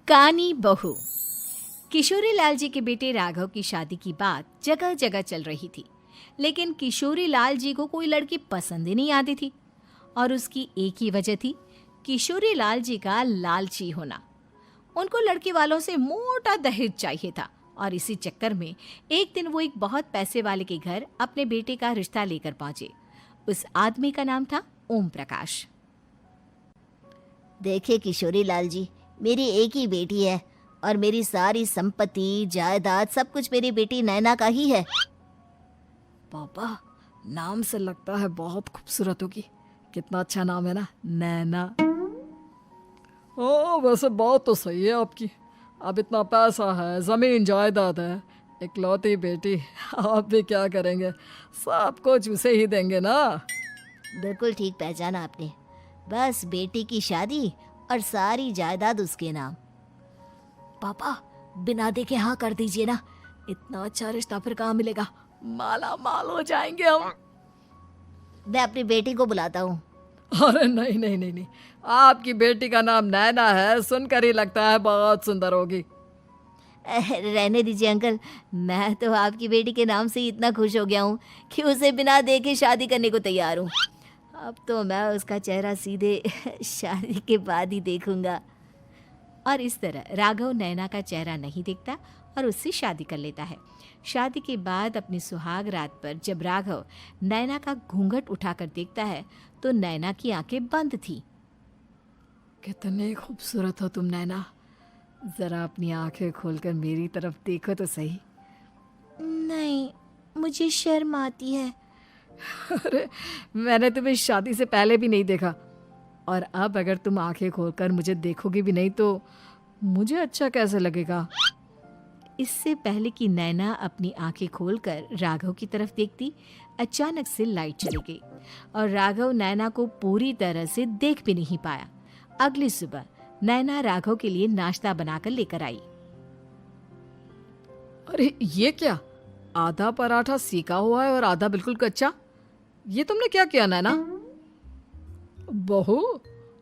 कानी बहू। किशोरी लाल जी के बेटे राघव की शादी की बात जगह जगह चल रही थी, लेकिन किशोरी लाल जी को कोई लड़की पसंद ही नहीं आती थी। और उसकी एक ही वजह थी, किशोरी लाल जी का लालची होना। उनको लड़की वालों से मोटा दहेज चाहिए था और इसी चक्कर में एक दिन वो एक बहुत पैसे वाले के घर अपने बेटे का रिश्ता लेकर पहुंचे। उस आदमी का नाम था ओम प्रकाश। देखिए किशोरी लाल जी, मेरी एक ही बेटी है और मेरी सारी संपत्ति जायदाद सब कुछ मेरी बेटी नैना का ही है। पापा, नाम से लगता है बहुत खूबसूरत होगी। कितना अच्छा नाम है ना, नैना। ओ, वैसे बात तो सही है आपकी। अब इतना पैसा है, जमीन जायदाद है, इकलौती बेटी, आप भी क्या करेंगे? सब कुछ उसे ही देंगे ना। बिल्कुल ठीक पहचाना आपने। बस बेटी की शादी और सारी जायदाद उसके नाम। पापा, बिना देखे हाँ कर दीजिए ना। इतना अच्छा रिश्ता फिर कहाँ मिलेगा? माला माल हो जाएंगे हम। मैं अपनी बेटी को बुलाता हूँ। अरे नहीं नहीं नहीं नहीं, आपकी बेटी का नाम नैना है, सुनकर ही लगता है बहुत सुंदर होगी। रहने दीजिए अंकल, मैं तो आपकी बेटी के नाम से ही इतना खुश हो गया हूँ कि उसे बिना देखे शादी करने को तैयार हूँ। अब तो मैं उसका चेहरा सीधे शादी के बाद ही देखूंगा। और इस तरह राघव नैना का चेहरा नहीं देखता और उससे शादी कर लेता है। शादी के बाद अपनी सुहाग रात पर जब राघव नैना का घूंघट उठाकर देखता है तो नैना की आंखें बंद थी। कितनी खूबसूरत हो तुम नैना, जरा अपनी आंखें खोलकर मेरी तरफ देखो तो सही। नहीं, मुझे शर्म आती है। अरे, मैंने तुम्हें शादी से पहले भी नहीं देखा, और अब अगर तुम आंखें खोलकर मुझे देखोगी भी नहीं तो मुझे अच्छा कैसे लगेगा? इससे पहले कि नैना अपनी आंखें खोलकर राघव की तरफ देखती, अचानक से लाइट चली गई और राघव नैना को पूरी तरह से देख भी नहीं पाया। अगली सुबह नैना राघव के लिए नाश्ता बनाकर लेकर आई। अरे ये क्या, आधा पराठा सीका हुआ है और आधा बिल्कुल कच्चा। ये तुमने क्या किया नैना? बहू,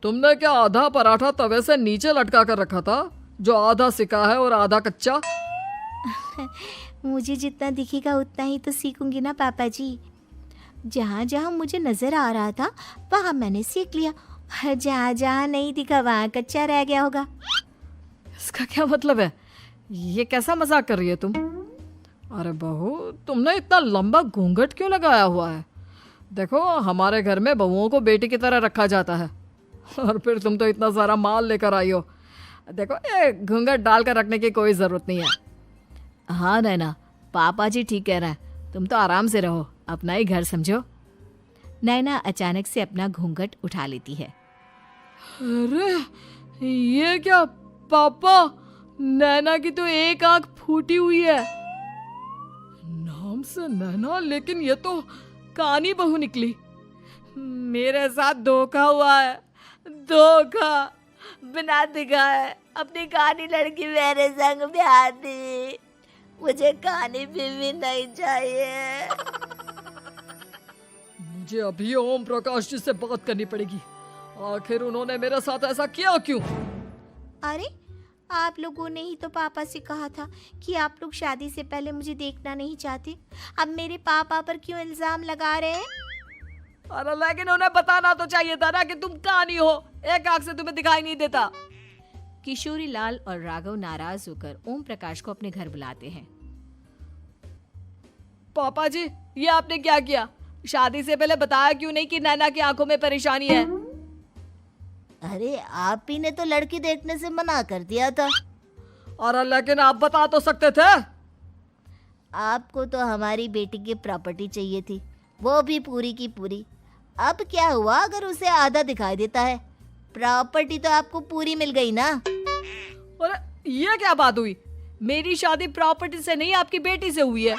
तुमने क्या आधा पराठा तवे से नीचे लटका कर रखा था, जो आधा सिका है और आधा कच्चा? मुझे जितना दिखेगा उतना ही तो सीखूंगी ना पापा जी। जहाँ जहाँ मुझे नजर आ रहा था वहाँ मैंने सीख लिया, जहाँ जहाँ नहीं दिखा वहाँ कच्चा रह गया होगा। इसका क्या मतलब है? ये कैसा मजाक कर रही है तुम? अरे बहू, तुमने इतना लंबा घूंघट क्यों लगाया हुआ है? देखो, हमारे घर में बहुओं को बेटी की तरह रखा जाता है, और फिर तुम तो इतना सारा माल लेकर आई हो। देखो, ये घूंघट डालकर रखने की कोई ज़रूरत नहीं है। हाँ नैना, पापा जी ठीक कह रहे हैं, तुम तो आराम से रहो, अपना ही घर समझो। नैना अचानक से अपना घूंघट उठा लेती है। अरे ये क्या पापा, नैना की तो एक आंख फूटी हुई है। नाम से नैना, लेकिन ये तो कानी बहू निकली। मेरे साथ धोखा हुआ है, धोखा। बिना दिखाए अपनी कानी लड़की मेरे संग ब्याह दी। मुझे कानी बीवी नहीं चाहिए। मुझे अभी ओम प्रकाश जी से बात करनी पड़ेगी। आखिर उन्होंने मेरे साथ ऐसा किया क्यों? अरे, आप लोगों ने ही तो पापा से कहा था कि आप लोग शादी से पहले मुझे देखना नहीं चाहते। अब मेरे पापा पर क्यों इल्जाम लगा रहे हैं? अरे लेकिन उन्हें बताना तो चाहिए था ना कि तुम कानी हो, एक आंख से तुम्हें दिखाई नहीं देता। किशोरी लाल और राघव नाराज होकर ओम प्रकाश को अपने घर बुलाते हैं। पापा जी, ये आपने क्या किया? शादी से पहले बताया क्यों नहीं कि नैना की आंखों में परेशानी है? अरे, आप ही ने तो लड़की देखने से मना कर दिया था। अरे लेकिन आप बता तो सकते थे। आपको तो हमारी बेटी की प्रॉपर्टी चाहिए थी, वो भी पूरी की पूरी। अब क्या हुआ अगर उसे आधा दिखाई देता है? प्रॉपर्टी तो आपको पूरी मिल गई ना। अरे ये क्या बात हुई? मेरी शादी प्रॉपर्टी से नहीं, आपकी बेटी से हुई है।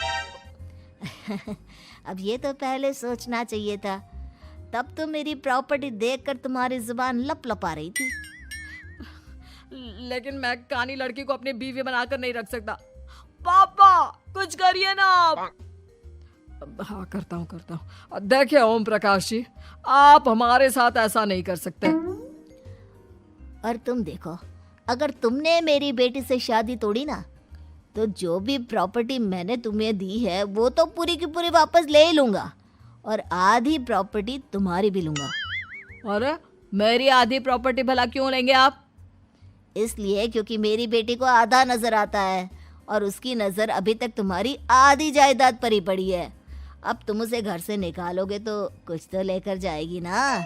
अब ये तो पहले सोचना चाहिए था, तब तो मेरी प्रॉपर्टी देखकर तुम्हारी जुबान लप लपा रही थी। लेकिन मैं कानी लड़की को अपनी बीवी बनाकर नहीं रख सकता। पापा, कुछ करिए ना आप। हाँ, करता हूँ। देखिए ओम प्रकाश जी, आप हमारे साथ ऐसा नहीं कर सकते। और तुम देखो, अगर तुमने मेरी बेटी से शादी तोड़ी ना, तो जो भी प्रॉपर्टी मैंने तुम्हें दी है वो तो पूरी की पूरी वापस ले ही लूँगा, और आधी प्रॉपर्टी तुम्हारी भी लूँगा। अरे मेरी आधी प्रॉपर्टी भला क्यों लेंगे आप? इसलिए क्योंकि मेरी बेटी को आधा नजर आता है और उसकी नज़र अभी तक तुम्हारी आधी जायदाद पर ही पड़ी है। अब तुम उसे घर से निकालोगे तो कुछ तो लेकर जाएगी ना।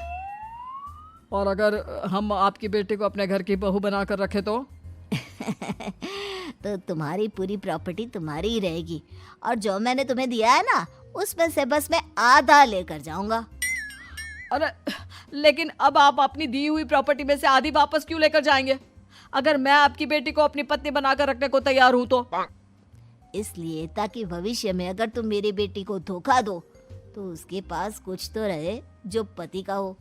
और अगर हम आपकी बेटी को अपने घर की बहू बना कर रखे तो? तो तुम्हारी पूरी प्रॉपर्टी तुम्हारी ही रहेगी, और जो मैंने तुम्हें दिया है ना, उसमें से बस मैं आधा लेकर जाऊंगा। अरे लेकिन अब आप अपनी दी हुई प्रॉपर्टी में से आधी वापस क्यों लेकर जाएंगे? अगर मैं आपकी बेटी को अपनी पत्नी बनाकर रखने को तैयार हूं तो? इसलिए ताकि भविष्य में अगर तुम मेरी बेटी को धोखा दो तो उसके पास कुछ तो रहे जो पति का हो।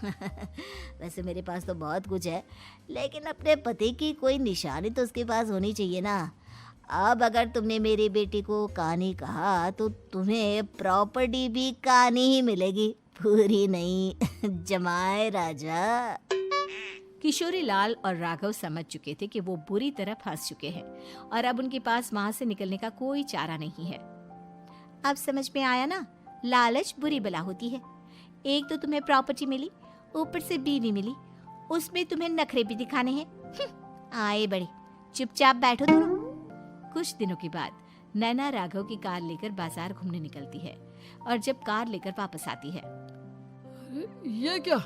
वैसे मेरे पास तो बहुत कुछ है, लेकिन अपने पति की कोई निशानी तो उसके पास होनी चाहिए ना। अब अगर तुमने मेरी बेटी को कानी कहा तो तुम्हें प्रॉपर्टी भी कानी ही मिलेगी, पूरी नहीं। जमाए राजा। किशोरी लाल और राघव समझ चुके थे कि वो बुरी तरह फंस चुके हैं और अब उनके पास वहां से निकलने का कोई चारा नहीं है। अब समझ में आया ना, लालच बुरी बला होती है। एक तो तुम्हें प्रॉपर्टी मिली, ऊपर से बीवी मिली, उसमें तुम्हें नखरे भी दिखाने हैं। आए बड़े, चुपचाप बैठो दोनों। कुछ दिनों के बाद नैना राघव की कार लेकर बाजार घूमने निकलती है और जब कार लेकर वापस आती है, ये क्या?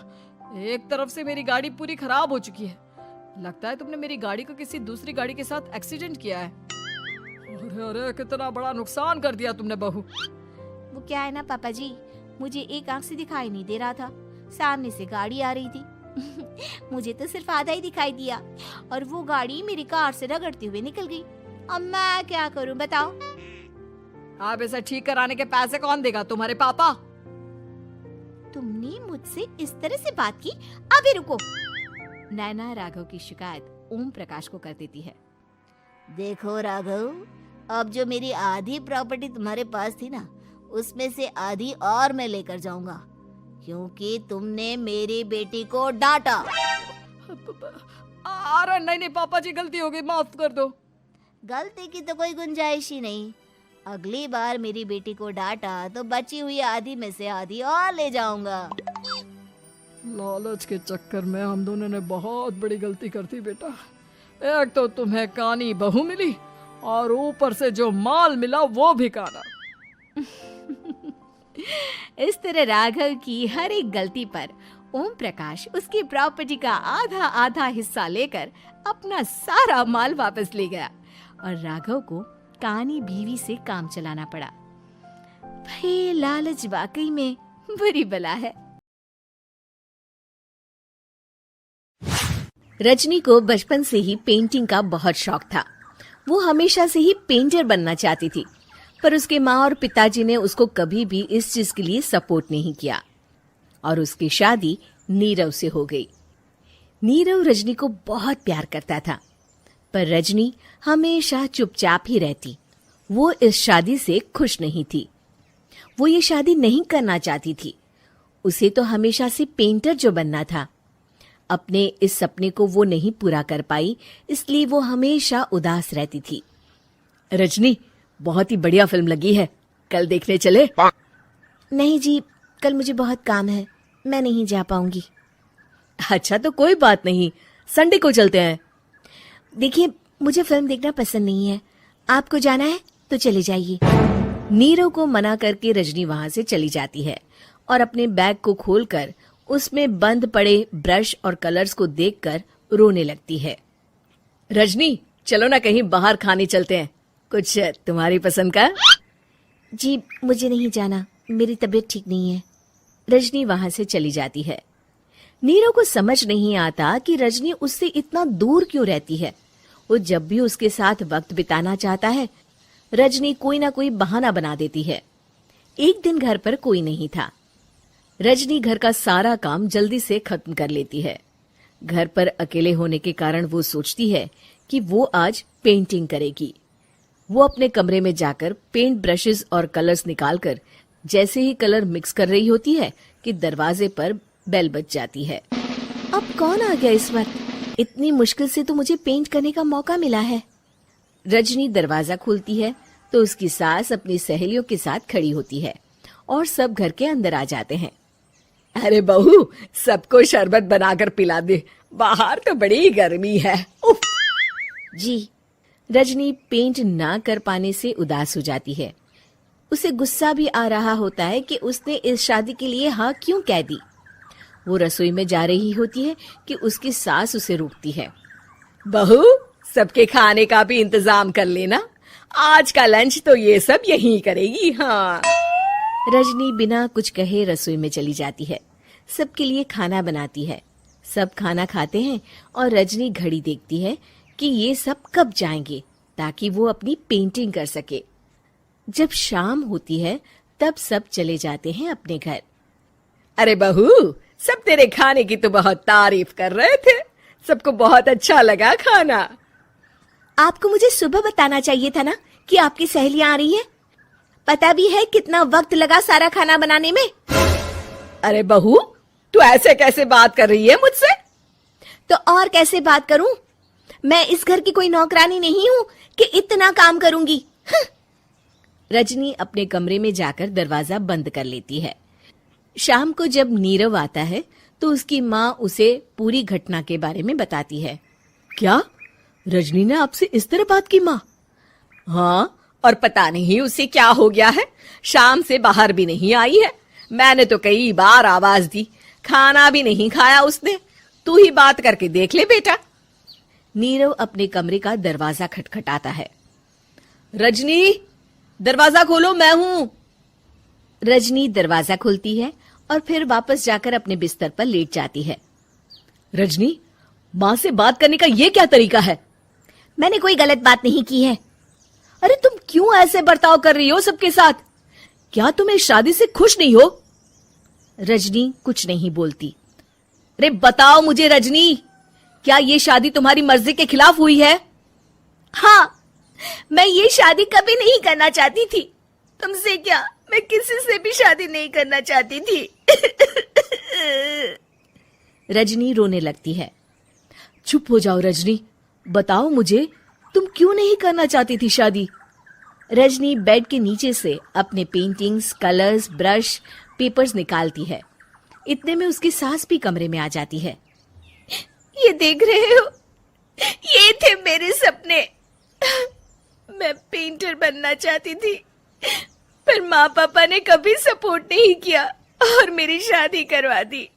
एक तरफ से मेरी गाड़ी पूरी खराब हो चुकी है। लगता है तुमने मेरी गाड़ी को किसी दूसरी गाड़ी के साथ एक्सीडेंट किया है। अरे अरे कितना बड़ा नुकसान कर दिया तुमने बहू। वो क्या है ना पापा जी, मुझे एक आंख से दिखाई नहीं दे रहा था, सामने से गाड़ी आ रही थी। मुझे तो सिर्फ आधा ही दिखाई दिया और वो गाड़ी मेरी कार से रगड़ते हुए निकल गई। अब मैं क्या करूं बताओ? आप इसे ठीक कराने के पैसे कौन देगा? तुम्हारे पापा। तुमने मुझसे इस तरह से बात की? अभी रुको। नैना राघव की शिकायत ओम प्रकाश को कर देती है। देखो राघव, अब जो मेरी आधी प्रॉपर्टी तुम्हारे पास थी ना, उसमें से आधी और मैं लेकर जाऊंगा, क्योंकि तुमने मेरी बेटी को डांटा। अरे नहीं नहीं पापा जी, गलती हो गई, माफ कर दो। गलती की तो कोई गुंजाइश ही नहीं। अगली बार मेरी बेटी को डांटा तो बची हुई आधी में से आधी और ले जाऊंगा। लालच के चक्कर में हम दोनों ने बहुत बड़ी गलती कर दी बेटा। एक तो तुम्हें कानी बहू मिली और ऊपर से जो माल मिला वो भी काना। इस तरह राघव की हर एक गलती पर ओम प्रकाश उसकी प्रॉपर्टी का आधा आधा हिस्सा लेकर अपना सारा माल वापस ले गया और राघव को कानी बीवी से काम चलाना पड़ा। भाई लालच वाकई में बुरी बला है। रजनी को बचपन से ही पेंटिंग का बहुत शौक था। वो हमेशा से ही पेंटर बनना चाहती थी, पर उसके माँ और पिताजी ने उसको कभी भी इस चीज के लिए सपोर्ट नहीं किया और उसकी शादी नीरव से हो गई। नीरव रजनी को बहुत प्यार करता था, पर रजनी हमेशा चुपचाप ही रहती। वो इस शादी से खुश नहीं थी। वो ये शादी नहीं करना चाहती थी। उसे तो हमेशा से पेंटर जो बनना था। अपने इस सपने को वो नहीं पूरा कर पाई, इसलिए वो हमेशा उदास रहती थी। रजनी, बहुत ही बढ़िया फिल्म लगी है, कल देखने चले? नहीं जी, कल मुझे बहुत काम है, मैं नहीं जा पाऊंगी। अच्छा तो कोई बात नहीं, संडे को चलते हैं। देखिए, मुझे फिल्म देखना पसंद नहीं है। आपको जाना है तो चले जाइए। नीरव को मना करके रजनी वहां से चली जाती है और अपने बैग को खोलकर उसमें बंद पड़े ब्रश और कलर्स को देखकर रोने लगती है। रजनी, चलो ना कहीं बाहर खाने चलते हैं, कुछ तुम्हारी पसंद का। जी, मुझे नहीं जाना, मेरी तबीयत ठीक नहीं है। रजनी वहां से चली जाती है। नीरव को समझ नहीं आता कि रजनी उससे इतना दूर क्यों रहती है। वो जब भी उसके साथ वक्त बिताना चाहता है, रजनी कोई ना कोई बहाना बना देती है। एक दिन घर पर कोई नहीं था। रजनी घर का सारा काम जल्दी से खत्म कर लेती है। घर पर अकेले होने के कारण वो सोचती है कि वो आज पेंटिंग करेगी। वो अपने कमरे में जाकर पेंट ब्रशेस और कलर्स निकालकर जैसे ही कलर मिक्स कर रही होती है कि दरवाजे पर बेल बज जाती है। अब कौन आ गया इस वक्त? रजनी, चलो ना कहीं बाहर खाने चलते हैं, कुछ तुम्हारी पसंद का। जी, मुझे नहीं जाना, मेरी तबीयत ठीक नहीं है। रजनी वहां से चली जाती है। नीरव को मना करके रजनी वहां से चली जाती है। इतनी मुश्किल से तो मुझे पेंट करने का मौका मिला है। रजनी दरवाजा खोलती है तो उसकी सास अपनी सहेलियों के साथ खड़ी होती है और सब घर के अंदर आ जाते हैं। अरे बहू, सबको शरबत बनाकर पिला दे, बाहर तो बड़ी गर्मी है। उफ। जी। रजनी पेंट ना कर पाने से उदास हो जाती है। उसे गुस्सा भी आ रहा होता है कि उसने इस शादी के लिए हाँ क्यों कह दी। वो रसोई में जा रही होती है कि उसकी सास उसे रोकती है। बहू, सबके खाने का भी इंतजाम कर लेना, आज का लंच तो ये सब यही करेगी। हाँ। रजनी बिना कुछ कहे रसोई में चली जाती है, सबके लिए खाना बनाती है। सब खाना खाते हैं और रजनी घड़ी देखती है कि ये सब कब जाएंगे ताकि वो अपनी पेंटिंग कर सके। जब शाम होती है तब सब चले जाते हैं अपने घर। अरे बहू, सब तेरे खाने की तो बहुत तारीफ कर रहे थे, सबको बहुत अच्छा लगा खाना। आपको मुझे सुबह बताना चाहिए था ना कि आपकी सहेलियां आ रही हैं। पता भी है कितना वक्त लगा सारा खाना बनाने में। अरे बहू, तू ऐसे कैसे बात कर रही है मुझसे? तो और कैसे बात करूं? मैं इस घर की कोई नौकरानी नहीं हूं कि इतना काम करूंगी। रजनी अपने कमरे में जाकर दरवाजा बंद कर लेती है। शाम को जब नीरव आता है तो उसकी माँ उसे पूरी घटना के बारे में बताती है। क्या रजनी ने आपसे इस तरह बात की माँ? हाँ, और पता नहीं उसे क्या हो गया है, शाम से बाहर भी नहीं आई है। मैंने तो कई बार आवाज दी, खाना भी नहीं खाया उसने। तू ही बात करके देख ले बेटा। नीरव अपने कमरे का दरवाजा खटखटाता है। रजनी, दरवाजा खोलो, मैं हूं। रजनी दरवाजा खोलती है और फिर वापस जाकर अपने बिस्तर पर लेट जाती है। रजनी, माँ से बात करने का ये क्या तरीका है? मैंने कोई गलत बात नहीं की है। अरे तुम क्यों ऐसे बर्ताव कर रही हो सबके साथ? क्या तुम इस शादी से खुश नहीं हो? रजनी कुछ नहीं बोलती। अरे बताओ मुझे रजनी, क्या ये शादी तुम्हारी मर्जी के खिलाफ हुई है? हाँ, मैं ये शादी कभी नहीं करना चाहती थी। तुमसे क्या, मैं किसी से भी शादी नहीं करना चाहती थी। रजनी रोने लगती है। चुप हो जाओ रजनी, बताओ मुझे, तुम क्यों नहीं करना चाहती थी शादी? रजनी बेड के नीचे से अपने पेंटिंग्स, कलर्स, ब्रश, पेपर्स निकालती है। इतने में उसकी सास भी कमरे में आ जाती है। ये देख रहे हो, ये थे मेरे सपने। मैं पेंटर बनना चाहती थी, पर माँ पापा ने कभी सपोर्ट नहीं किया और मेरी शादी करवा दी।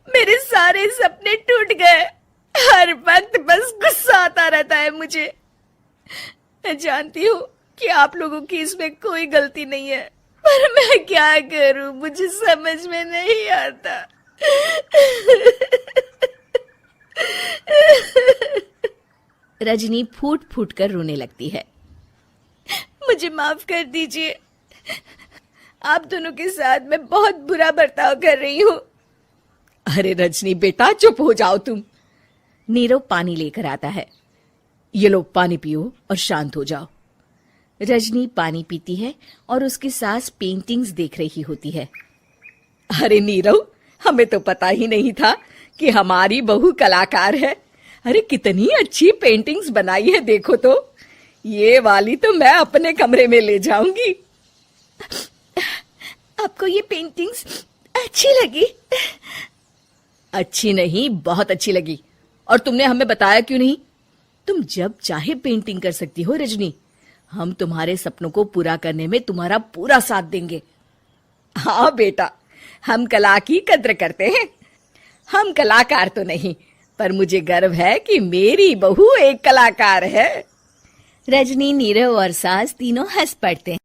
मेरे सारे सपने टूट गए। हर वक्त बस गुस्सा आता रहता है मुझे। मैं जानती हूँ कि आप लोगों की इसमें कोई गलती नहीं है, पर मैं क्या करूं, मुझे समझ में नहीं आता। रजनी फूट फूट कर रोने लगती है। मुझे माफ कर दीजिए, आप दोनों के साथ मैं बहुत बुरा बर्ताव कर रही हूँ। अरे रजनी बेटा, चुप हो जाओ तुम। नीरव पानी लेकर आता है। ये लो पानी पियो और शांत हो जाओ। रजनी पानी पीती है और उसकी सास पेंटिंग्स देख रही होती है। अरे नीरव, हमें तो पता ही नहीं था कि हमारी बहू कलाकार है। अरे कितनी अच्छी पेंटिंग्स बनाई है, देखो तो। ये वाली तो मैं अपने कमरे में ले जाऊंगी। आपको ये पेंटिंग्स अच्छी लगी? अच्छी नहीं, बहुत अच्छी लगी। और तुमने हमें बताया क्यों नहीं? तुम जब चाहे पेंटिंग कर सकती हो रजनी। हम तुम्हारे सपनों को पूरा करने में तुम्हारा पूरा साथ देंगे। हाँ बेटा, हम कला की कद्र करते हैं। हम कलाकार तो नहीं, पर मुझे गर्व है कि मेरी बहू एक कलाकार है। रजनी, नीरव और सास तीनों हंस पड़ते हैं।